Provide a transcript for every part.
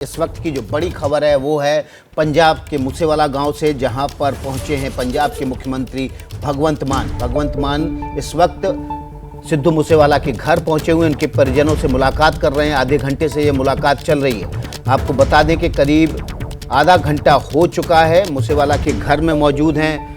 इस वक्त की जो बड़ी खबर है वो है पंजाब के मूसेवाला गांव से, जहां पर पहुंचे हैं पंजाब के मुख्यमंत्री भगवंत मान इस वक्त सिद्धू मूसेवाला के घर पहुंचे हुए उनके परिजनों से मुलाकात कर रहे हैं। आधे घंटे से ये मुलाकात चल रही है। आपको बता दें कि करीब आधा घंटा हो चुका है, मूसेवाला के घर में मौजूद हैं।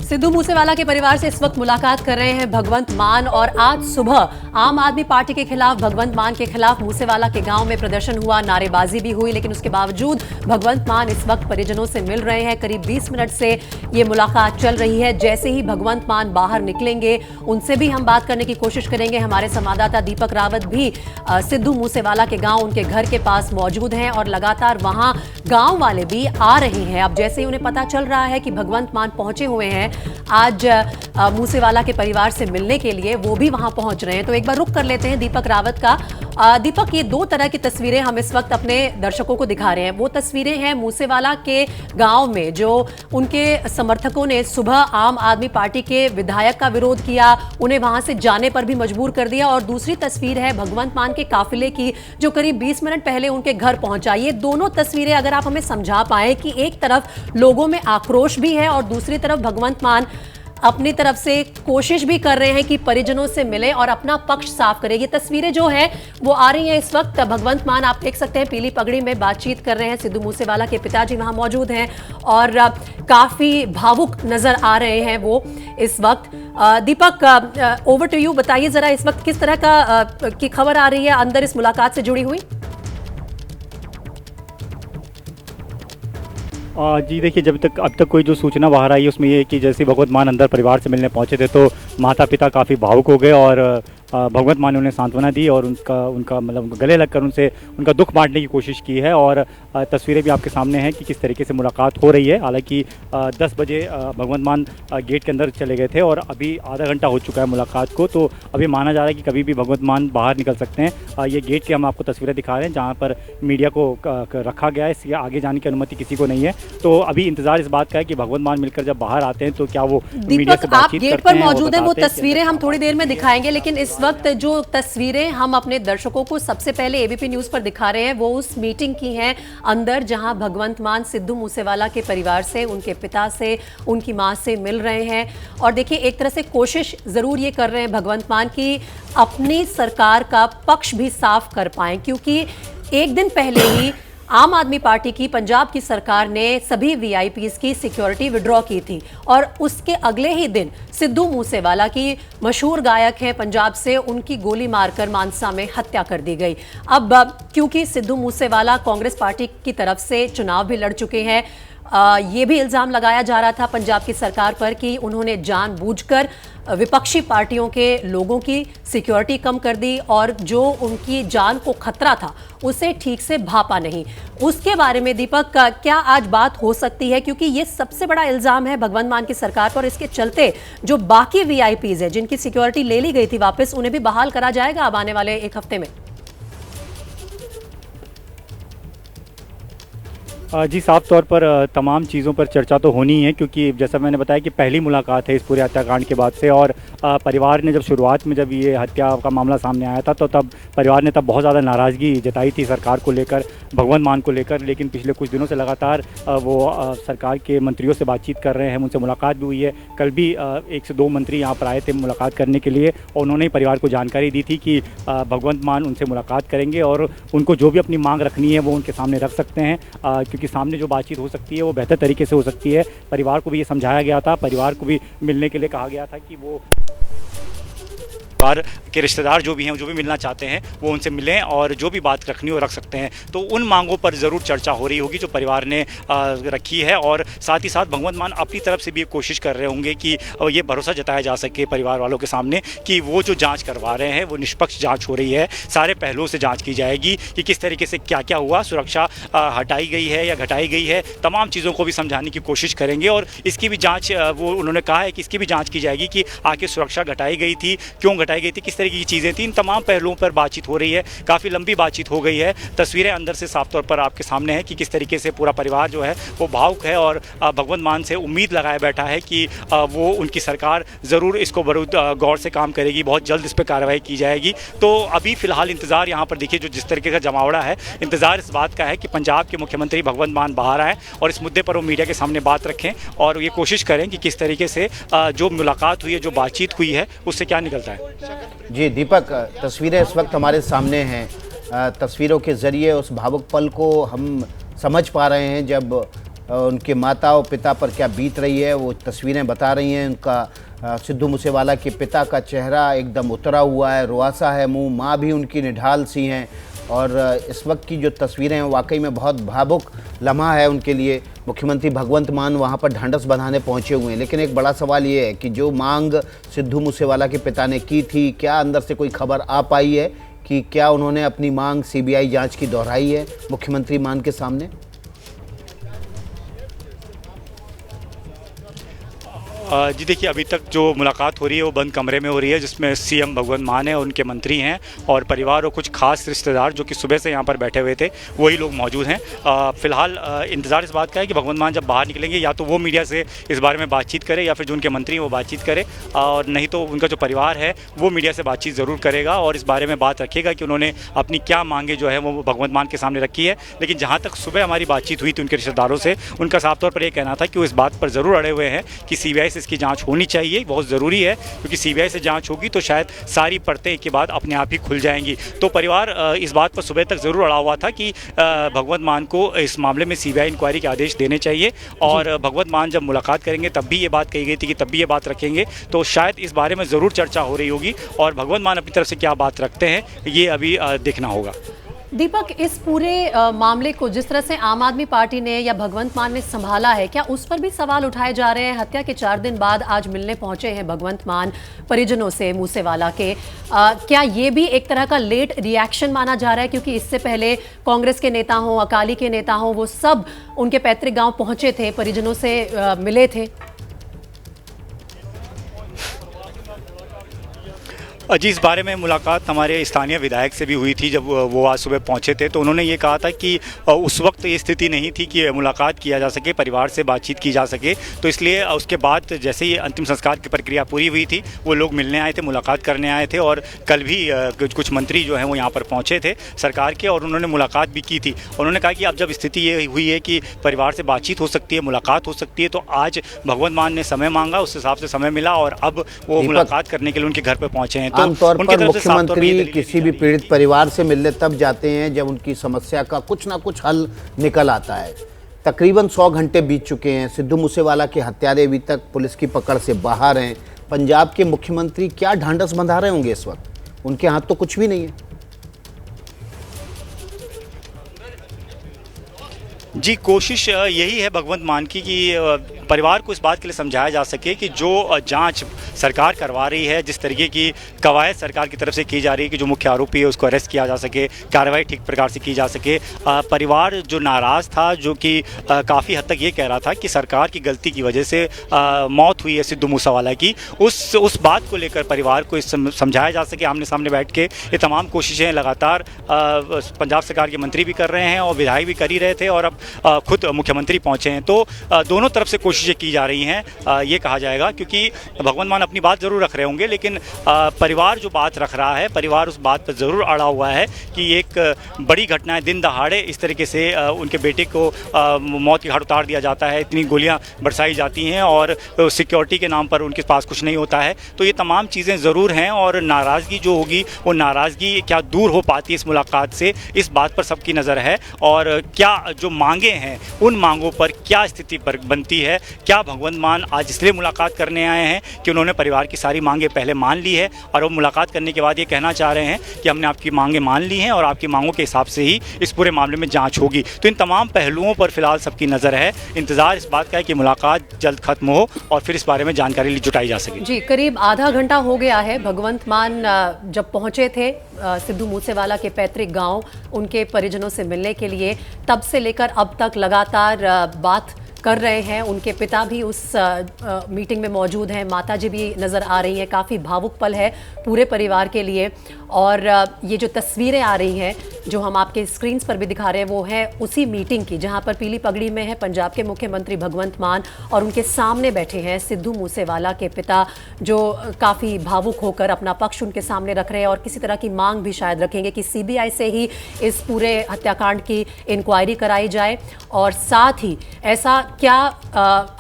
सिद्धू मूसेवाला के परिवार से इस वक्त मुलाकात कर रहे हैं भगवंत मान। और आज सुबह आम आदमी पार्टी के खिलाफ, भगवंत मान के खिलाफ मूसेवाला के गांव में प्रदर्शन हुआ, नारेबाजी भी हुई, लेकिन उसके बावजूद भगवंत मान इस वक्त परिजनों से मिल रहे हैं। करीब 20 मिनट से ये मुलाकात चल रही है। जैसे ही भगवंत मान बाहर निकलेंगे उनसे भी हम बात करने की कोशिश करेंगे। हमारे संवाददाता दीपक रावत भी सिद्धू मूसेवाला के गाँव, उनके घर के पास मौजूद हैं और लगातार वहां गाँव वाले भी आ रहे हैं। अब जैसे ही उन्हें पता चल रहा है कि भगवंत मान पहुंचे हुए हैं आज मूसेवाला के परिवार से मिलने के लिए, वो भी वहां पहुंच रहे हैं। तो एक बार रुक कर लेते हैं दीपक रावत का। दीपक, ये दो तरह की तस्वीरें हम इस वक्त अपने दर्शकों को दिखा रहे हैं। वो तस्वीरें हैं मूसेवाला के गांव में जो उनके समर्थकों ने सुबह आम आदमी पार्टी के विधायक का विरोध किया, उन्हें वहां से जाने पर भी मजबूर कर दिया। और दूसरी तस्वीर है भगवंत मान के काफिले की जो करीब 20 मिनट पहले उनके घर पहुंचा। ये दोनों तस्वीरें अगर आप हमें समझा पाए कि एक तरफ लोगों में आक्रोश भी है और दूसरी तरफ भगवंत मान अपनी तरफ से कोशिश भी कर रहे हैं कि परिजनों से मिले और अपना पक्ष साफ करें। ये तस्वीरें जो है वो आ रही हैं इस वक्त। भगवंत मान आप देख सकते हैं पीली पगड़ी में बातचीत कर रहे हैं। सिद्धू मूसेवाला के पिताजी वहां मौजूद हैं और काफी भावुक नजर आ रहे हैं वो इस वक्त। दीपक, ओवर टू यू, बताइए जरा इस वक्त किस तरह की खबर आ रही है अंदर इस मुलाकात से जुड़ी हुई। जी देखिए, अब तक कोई जो सूचना बाहर आई है उसमें ये है कि जैसे भगवंत मान अंदर परिवार से मिलने पहुंचे थे तो माता पिता काफ़ी भावुक हो गए और भगवंत मान ने उन्हें सांत्वना दी और उनका मतलब गले लगकर उनसे उनका दुख बांटने की कोशिश की है। और तस्वीरें भी आपके सामने हैं कि किस तरीके से मुलाकात हो रही है। हालांकि 10 बजे भगवंत मान गेट के अंदर चले गए थे और अभी आधा घंटा हो चुका है मुलाकात को, तो अभी माना जा रहा है कि कभी भी भगवंत मान बाहर निकल सकते हैं। ये गेट की हम आपको तस्वीरें दिखा रहे हैं जहाँ पर मीडिया को रखा गया है, इसके आगे जाने की अनुमति किसी को नहीं है। तो अभी इंतजार इस बात का है कि भगवंत मान मिलकर जब बाहर आते हैं तो क्या वो मीडिया से बातचीत गेट पर मौजूद है। वो तस्वीरें हम थोड़ी देर में दिखाएंगे, लेकिन इस वक्त जो तस्वीरें हम अपने दर्शकों को सबसे पहले एबीपी न्यूज पर दिखा रहे हैं वो उस मीटिंग की हैं अंदर, जहां भगवंत मान सिद्धू मूसेवाला के परिवार से, उनके पिता से, उनकी मां से मिल रहे हैं। और देखिए, एक तरह से कोशिश जरूर ये कर रहे हैं भगवंत मान की अपनी सरकार का पक्ष भी साफ कर पाएं, क्योंकि एक दिन पहले ही आम आदमी पार्टी की पंजाब की सरकार ने सभी वीआईपीज़ की सिक्योरिटी विड्रॉ की थी और उसके अगले ही दिन सिद्धू मूसेवाला की मशहूर गायक हैं पंजाब से, उनकी गोली मारकर मानसा में हत्या कर दी गई। अब क्योंकि सिद्धू मूसेवाला कांग्रेस पार्टी की तरफ से चुनाव भी लड़ चुके हैं, ये भी इल्ज़ाम लगाया जा रहा था पंजाब की सरकार पर कि उन्होंने जानबूझकर विपक्षी पार्टियों के लोगों की सिक्योरिटी कम कर दी और जो उनकी जान को खतरा था उसे ठीक से भापा नहीं। उसके बारे में दीपक, क्या आज बात हो सकती है, क्योंकि ये सबसे बड़ा इल्ज़ाम है भगवंत मान की सरकार पर। इसके चलते जो बाकी वीआईपीज़ है जिनकी सिक्योरिटी ले ली गई थी वापस, उन्हें भी बहाल करा जाएगा अब आने वाले एक हफ्ते में। जी, साफ तौर पर तमाम चीज़ों पर चर्चा तो होनी ही है, क्योंकि जैसा मैंने बताया कि पहली मुलाकात है इस पूरे हत्याकांड के बाद से। और परिवार ने जब शुरुआत में जब ये हत्या का मामला सामने आया था तो तब परिवार ने बहुत ज़्यादा नाराज़गी जताई थी सरकार को लेकर, भगवंत मान को लेकर। लेकिन पिछले कुछ दिनों से लगातार वो सरकार के मंत्रियों से बातचीत कर रहे हैं, उनसे मुलाकात भी हुई है। कल भी 1 से 2 मंत्री यहाँ पर आए थे मुलाकात करने के लिए और उन्होंने परिवार को जानकारी दी थी कि भगवंत मान उनसे मुलाकात करेंगे और उनको जो भी अपनी मांग रखनी है वो उनके सामने रख सकते हैं, क्योंकि सामने जो बातचीत हो सकती है वो बेहतर तरीके से हो सकती है। परिवार को भी ये समझाया गया था, परिवार को भी मिलने के लिए कहा गया था कि वो परिवार के रिश्तेदार जो भी हैं, जो भी मिलना चाहते हैं वो उनसे मिलें और जो भी बात रखनी हो रख सकते हैं। तो उन मांगों पर ज़रूर चर्चा हो रही होगी जो परिवार ने रखी है। और साथ ही साथ भगवंत मान अपनी तरफ से भी कोशिश कर रहे होंगे कि ये भरोसा जताया जा सके परिवार वालों के सामने कि वो जो जांच करवा रहे हैं वो निष्पक्ष जांच हो रही है, सारे पहलुओं से जांच की जाएगी कि किस तरीके से क्या क्या हुआ, सुरक्षा हटाई गई है या घटाई गई है, तमाम चीज़ों को भी समझाने की कोशिश करेंगे। और इसकी भी जाँच, वो उन्होंने कहा है कि इसकी भी जाँच की जाएगी कि आखिर सुरक्षा घटाई गई थी, क्यों हटाई गई थी, किस तरीके की चीज़ें थी, इन तमाम पहलुओं पर बातचीत हो रही है। काफ़ी लंबी बातचीत हो गई है। तस्वीरें अंदर से साफ तौर पर आपके सामने हैं कि किस तरीके से पूरा परिवार जो है वो भावुक है और भगवंत मान से उम्मीद लगाए बैठा है कि वो उनकी सरकार ज़रूर इसको बड़े गौर से काम करेगी, बहुत जल्द इस पर कार्रवाई की जाएगी। तो अभी फ़िलहाल इंतज़ार यहाँ पर देखिए जो जिस तरीके का जमावड़ा है, इंतज़ार इस बात का है कि पंजाब के मुख्यमंत्री भगवंत मान बाहर आएँ और इस मुद्दे पर वो मीडिया के सामने बात रखें और ये कोशिश करें कि किस तरीके से जो मुलाकात हुई है, जो बातचीत हुई है, उससे क्या निकलता है। जी दीपक, तस्वीरें इस वक्त हमारे सामने हैं। तस्वीरों के ज़रिए उस भावुक पल को हम समझ पा रहे हैं जब उनके माता और पिता पर क्या बीत रही है। वो तस्वीरें बता रही हैं उनका सिद्धू मूसेवाला के पिता का चेहरा एकदम उतरा हुआ है, रुआसा है मुंह, माँ भी उनकी निढाल सी हैं और इस वक्त की जो तस्वीरें हैं वाकई में बहुत भावुक लम्हा है उनके लिए। मुख्यमंत्री भगवंत मान वहाँ पर ढांढस बंधाने पहुँचे हुए हैं, लेकिन एक बड़ा सवाल ये है कि जो मांग सिद्धू मूसेवाला के पिता ने की थी, क्या अंदर से कोई खबर आ पाई है कि क्या उन्होंने अपनी मांग सीबीआई जांच की दोहराई है मुख्यमंत्री मान के सामने? जी देखिए, अभी तक जो मुलाकात हो रही है वो बंद कमरे में हो रही है, जिसमें सीएम भगवंत मान है और उनके मंत्री हैं और परिवार और कुछ खास रिश्तेदार जो कि सुबह से यहाँ पर बैठे हुए थे वही लोग मौजूद हैं। फिलहाल इंतज़ार इस बात का है कि भगवंत मान जब बाहर निकलेंगे या तो वो मीडिया से इस बारे में बातचीत करे या फिर जो उनके मंत्री हैं वो बातचीत करे, और नहीं तो उनका जो परिवार है वो मीडिया से बातचीत ज़रूर करेगा और इस बारे में बात रखेगा कि उन्होंने अपनी क्या मांगे जो है वो भगवंत मान के सामने रखी है। लेकिन जहाँ तक सुबह हमारी बातचीत हुई थी उनके रिश्तेदारों से, उनका साफ तौर पर यह कहना था कि वो इस बात पर ज़रूर अड़े हुए हैं कि सीबीआई से इसकी जांच होनी चाहिए, बहुत ज़रूरी है, क्योंकि सीबीआई से जांच होगी तो शायद सारी परतें के बाद अपने आप ही खुल जाएंगी। तो परिवार इस बात पर सुबह तक ज़रूर अड़ा हुआ था कि भगवंत मान को इस मामले में सीबीआई इंक्वायरी के आदेश देने चाहिए और भगवंत मान जब मुलाकात करेंगे तब भी ये बात कही गई थी कि तब भी ये बात रखेंगे, तो शायद इस बारे में ज़रूर चर्चा हो रही होगी और भगवंत मान अपनी तरफ से क्या बात रखते हैं ये अभी देखना होगा। दीपक, इस पूरे मामले को जिस तरह से आम आदमी पार्टी ने या भगवंत मान ने संभाला है, क्या उस पर भी सवाल उठाए जा रहे हैं? हत्या के 4 दिन बाद आज मिलने पहुंचे हैं भगवंत मान परिजनों से मूसेवाला के। क्या ये भी एक तरह का लेट रिएक्शन माना जा रहा है, क्योंकि इससे पहले कांग्रेस के नेता हों, अकाली के नेता हों, वो सब उनके पैतृक गाँव पहुंचे थे, परिजनों से मिले थे? जी, इस बारे में मुलाकात हमारे स्थानीय विधायक से भी हुई थी जब वो आज सुबह पहुंचे थे, तो उन्होंने ये कहा था कि उस वक्त ये स्थिति नहीं थी कि मुलाकात किया जा सके, परिवार से बातचीत की जा सके, तो इसलिए उसके बाद जैसे ही अंतिम संस्कार की प्रक्रिया पूरी हुई थी वो लोग मिलने आए थे, मुलाकात करने आए थे और कल भी कुछ मंत्री जो हैं वो यहाँ पर पहुँचे थे सरकार के और उन्होंने मुलाकात भी की थी। उन्होंने कहा कि अब जब स्थिति ये हुई है कि परिवार से बातचीत हो सकती है, मुलाकात हो सकती है, तो आज भगवंत मान ने समय मांगा, उस हिसाब से समय मिला और अब वो मुलाकात करने के लिए उनके घर पर पहुँचे हैं। आमतौर पर मुख्यमंत्री किसी भी पीड़ित परिवार से मिलने तब जाते हैं जब उनकी समस्या का कुछ ना कुछ हल निकल आता है। तकरीबन 100 घंटे बीत चुके हैं, सिद्धू मूसेवाला के हत्यारे अभी तक पुलिस की पकड़ से बाहर हैं। पंजाब के मुख्यमंत्री क्या ढांढस बंधा रहे होंगे इस वक्त? उनके हाथ तो कुछ भी नहीं है। जी, कोशिश यही है भगवंत मान की कि परिवार को इस बात के लिए समझाया जा सके कि जो जांच सरकार करवा रही है, जिस तरीके की कवायद सरकार की तरफ से की जा रही है कि जो मुख्य आरोपी है उसको अरेस्ट किया जा सके, कार्रवाई ठीक प्रकार से की जा सके। परिवार जो नाराज़ था, जो कि काफ़ी हद तक ये कह रहा था कि सरकार की गलती की वजह से मौत हुई है सिद्धू मूसेवाला की, उस बात को लेकर परिवार को समझाया जा सके आमने सामने बैठ के। ये तमाम कोशिशें लगातार पंजाब सरकार के मंत्री भी कर रहे हैं और विधायक भी कर ही रहे थे और अब खुद मुख्यमंत्री पहुंचे हैं, तो दोनों तरफ से कोशिशें की जा रही हैं, ये कहा जाएगा, क्योंकि भगवंत मान अपनी बात ज़रूर रख रहे होंगे लेकिन परिवार जो बात रख रहा है, परिवार उस बात पर ज़रूर अड़ा हुआ है कि एक बड़ी घटना है, दिन दहाड़े इस तरीके से उनके बेटे को मौत की घाट उतार दिया जाता है, इतनी गोलियां बरसाई जाती हैं और सिक्योरिटी के नाम पर उनके पास कुछ नहीं होता है। तो ये तमाम चीज़ें ज़रूर हैं और नाराज़गी जो होगी वो नाराज़गी क्या दूर हो पाती है इस मुलाकात से, इस बात पर सबकी नज़र है। और क्या जो मांगे हैं उन मांगों पर क्या स्थिति पर बनती है, क्या भगवंत मान आज इसलिए मुलाकात करने आए हैं कि उन्होंने परिवार की सारी मांगे पहले मान ली है और वो मुलाकात करने के बाद ये कहना चाह रहे हैं कि हमने आपकी मांगे मान ली हैं और आपकी मांगों के हिसाब से ही इस पूरे मामले में जांच होगी। तो इन तमाम पहलुओं पर फिलहाल सबकी नज़र है, इंतज़ार इस बात का है कि मुलाकात जल्द खत्म हो और फिर इस बारे में जानकारी जुटाई जा सके। जी, करीब आधा घंटा हो गया है भगवंत मान जब पहुंचे थे सिद्धू मूसेवाला के पैतृक गांव उनके परिजनों से मिलने के लिए, तब से लेकर अब तक लगातार बात कर रहे हैं। उनके पिता भी उस मीटिंग में मौजूद हैं, माताजी भी नज़र आ रही हैं। काफ़ी भावुक पल है पूरे परिवार के लिए। और ये जो तस्वीरें आ रही हैं जो हम आपके स्क्रीन्स पर भी दिखा रहे हैं वो है उसी मीटिंग की जहां पर पीली पगड़ी में है पंजाब के मुख्यमंत्री भगवंत मान और उनके सामने बैठे हैं सिद्धू मूसेवाला के पिता, जो काफ़ी भावुक होकर अपना पक्ष उनके सामने रख रहे हैं और किसी तरह की मांग भी शायद रखेंगे कि सीबीआई से ही इस पूरे हत्याकांड की इंक्वायरी कराई जाए। और साथ ही ऐसा क्या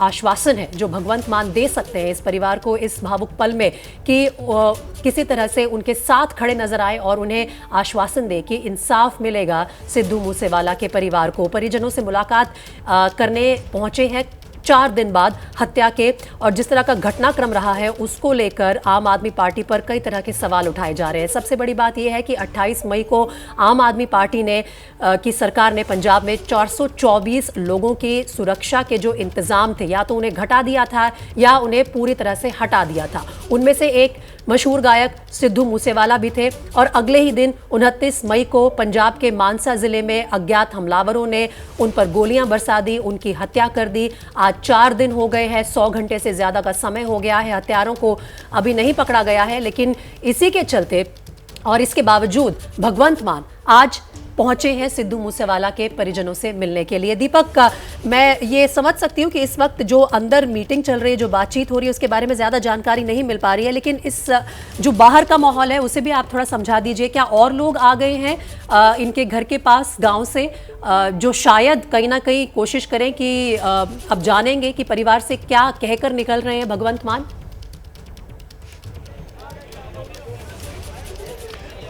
आश्वासन है जो भगवंत मान दे सकते हैं इस परिवार को इस भावुक पल में कि किसी तरह से उनके साथ खड़े नजर आए और उन्हें आश्वासन दे कि इंसाफ मिलेगा सिद्धू मूसेवाला के परिवार को। परिजनों से मुलाकात करने पहुंचे हैं 4 दिन बाद हत्या के, और जिस तरह का घटनाक्रम रहा है उसको लेकर आम आदमी पार्टी पर कई तरह के सवाल उठाए जा रहे हैं। सबसे बड़ी बात यह है कि 28 मई को आम आदमी पार्टी ने की सरकार ने पंजाब में 424 लोगों की सुरक्षा के जो इंतजाम थे या तो उन्हें घटा दिया था या उन्हें पूरी तरह से हटा दिया था। उनमें से एक मशहूर गायक सिद्धू मूसेवाला भी थे। और अगले ही दिन 29 मई को पंजाब के मानसा जिले में अज्ञात हमलावरों ने उन पर गोलियां बरसा दी, उनकी हत्या कर दी। आज 4 दिन हो गए हैं, 100 घंटे से ज्यादा का समय हो गया है, हत्यारों को अभी नहीं पकड़ा गया है। लेकिन इसी के चलते और इसके बावजूद भगवंत मान आज पहुंचे हैं सिद्धू मूसेवाला के परिजनों से मिलने के लिए। दीपक, मैं ये समझ सकती हूँ कि इस वक्त जो अंदर मीटिंग चल रही है, जो बातचीत हो रही है, उसके बारे में ज़्यादा जानकारी नहीं मिल पा रही है, लेकिन इस जो बाहर का माहौल है उसे भी आप थोड़ा समझा दीजिए। क्या और लोग आ गए हैं इनके घर के पास गांव से जो शायद कहीं ना कहीं कोशिश करें कि अब जानेंगे कि परिवार से क्या कहकर निकल रहे हैं भगवंत मान?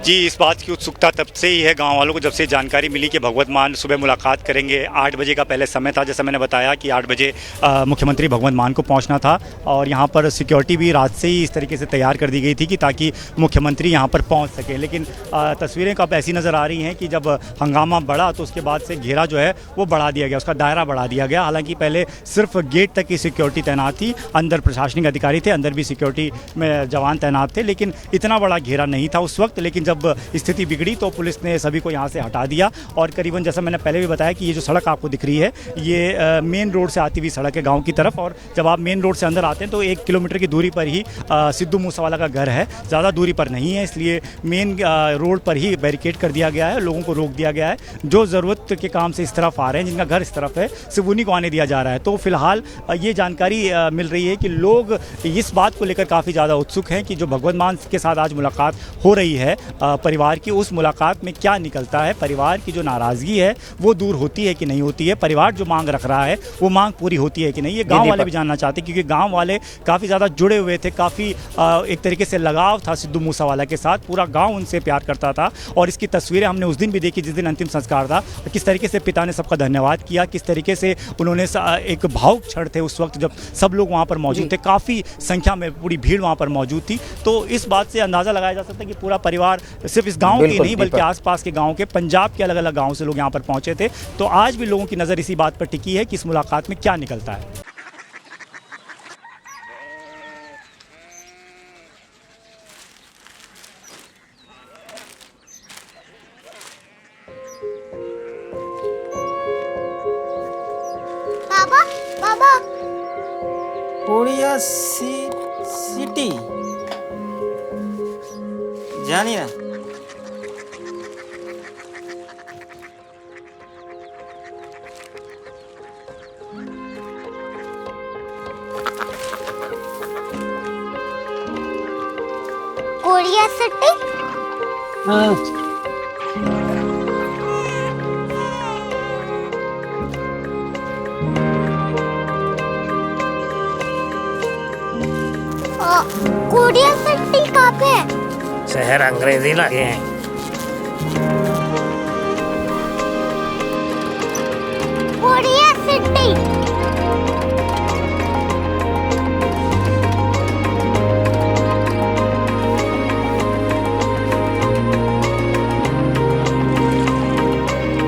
जी, इस बात की उत्सुकता तब से ही है गांव वालों को, जब से जानकारी मिली कि भगवंत मान सुबह मुलाकात करेंगे। 8 बजे का पहले समय था, जैसा मैंने बताया कि 8 बजे मुख्यमंत्री भगवंत मान को पहुंचना था और यहां पर सिक्योरिटी भी रात से ही इस तरीके से तैयार कर दी गई थी कि ताकि मुख्यमंत्री यहां पर पहुंच सके। लेकिन तस्वीरें कब ऐसी नज़र आ रही हैं कि जब हंगामा बढ़ा तो उसके बाद से घेरा जो है वो बढ़ा दिया गया, उसका दायरा बढ़ा दिया गया। हालाँकि पहले सिर्फ गेट तक की सिक्योरिटी तैनात थी, अंदर प्रशासनिक अधिकारी थे, अंदर भी सिक्योरिटी में जवान तैनात थे, लेकिन इतना बड़ा घेरा नहीं था उस वक्त। लेकिन जब स्थिति बिगड़ी तो पुलिस ने सभी को यहाँ से हटा दिया और करीबन, जैसा मैंने पहले भी बताया कि ये जो सड़क आपको दिख रही है ये मेन रोड से आती हुई सड़क है गांव की तरफ। और जब आप मेन रोड से अंदर आते हैं तो 1 किलोमीटर की दूरी पर ही सिद्धू मूसेवाला का घर है, ज़्यादा दूरी पर नहीं है, इसलिए मेन रोड पर ही बैरिकेड कर दिया गया है, लोगों को रोक दिया गया है। जो ज़रूरत के काम से इस तरफ आ रहे हैं, जिनका घर इस तरफ है, सिर्फ उन्हीं को आने दिया जा रहा है। तो फिलहाल ये जानकारी मिल रही है कि लोग इस बात को लेकर काफ़ी ज़्यादा उत्सुक हैं कि जो भगवंत मान के साथ आज मुलाकात हो रही है परिवार की, उस मुलाकात में क्या निकलता है। परिवार की जो नाराज़गी है वो दूर होती है कि नहीं होती है, परिवार जो मांग रख रहा है वो मांग पूरी होती है कि नहीं, ये गांव वाले भी जानना चाहते हैं, क्योंकि गांव वाले काफ़ी ज़्यादा जुड़े हुए थे, काफ़ी एक तरीके से लगाव था सिद्धू मूसेवाला के साथ, पूरा गाँव उनसे प्यार करता था। और इसकी तस्वीरें हमने उस दिन भी देखी जिस दिन अंतिम संस्कार था, किस तरीके से पिता ने सबका धन्यवाद किया, किस तरीके से उन्होंने एक भावुक क्षण थे उस वक्त जब सब लोग वहाँ पर मौजूद थे, काफ़ी संख्या में पूरी भीड़ वहाँ पर मौजूद थी। तो इस बात से अंदाज़ा लगाया जा सकता है कि पूरा परिवार सिर्फ इस गांव के नहीं बल्कि आसपास के गांव के, पंजाब के अलग अलग गांव से लोग यहां पर पहुंचे थे। तो आज भी लोगों की नज़र इसी बात पर टिकी है कि इस मुलाकात में क्या निकलता है। बाबा बाबा कोरिया सिटी जानी ना। कोरिया सिटी कोरिया सिटी कहाँ पे है? शहर अंग्रेजी लगे हैं। कोरिया सिटी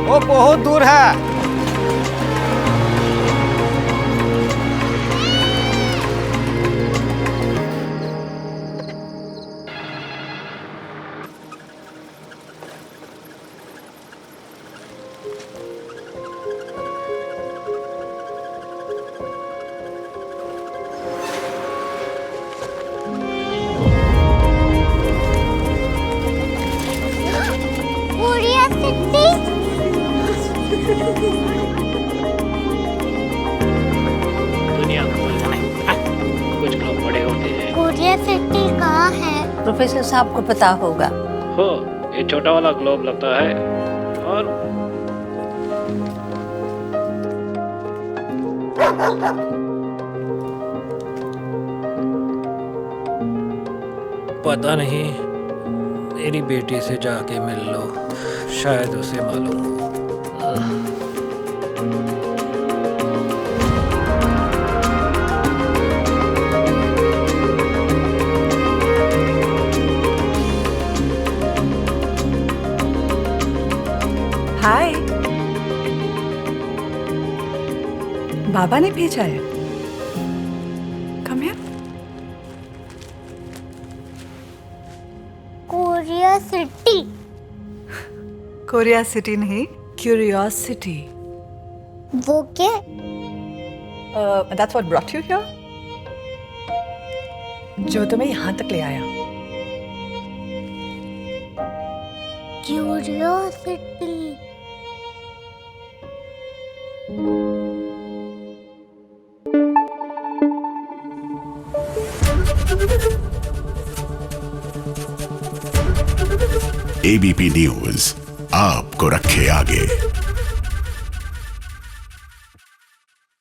वो बहुत दूर है। सिटी दुनिया को बोलना है। कुछ लोग बड़े होते हैं। कोरिया सिटी कहाँ है? प्रोफेसर साहब को पता होगा। हो, ये छोटा वाला ग्लोब लगता है और पता नहीं, मेरी बेटी से जाके मिल लो, शायद उसे मालूम हो। हाय, बाबा ने भेजा है। Come here. Korea city Korea city नहीं, क्यूरियोसिटी। वो क्या? That's what brought you here. जो तुम्हें यहाँ तक ले आया। क्यूरियोसिटी। एबीपी न्यूज आपको रखे आगे।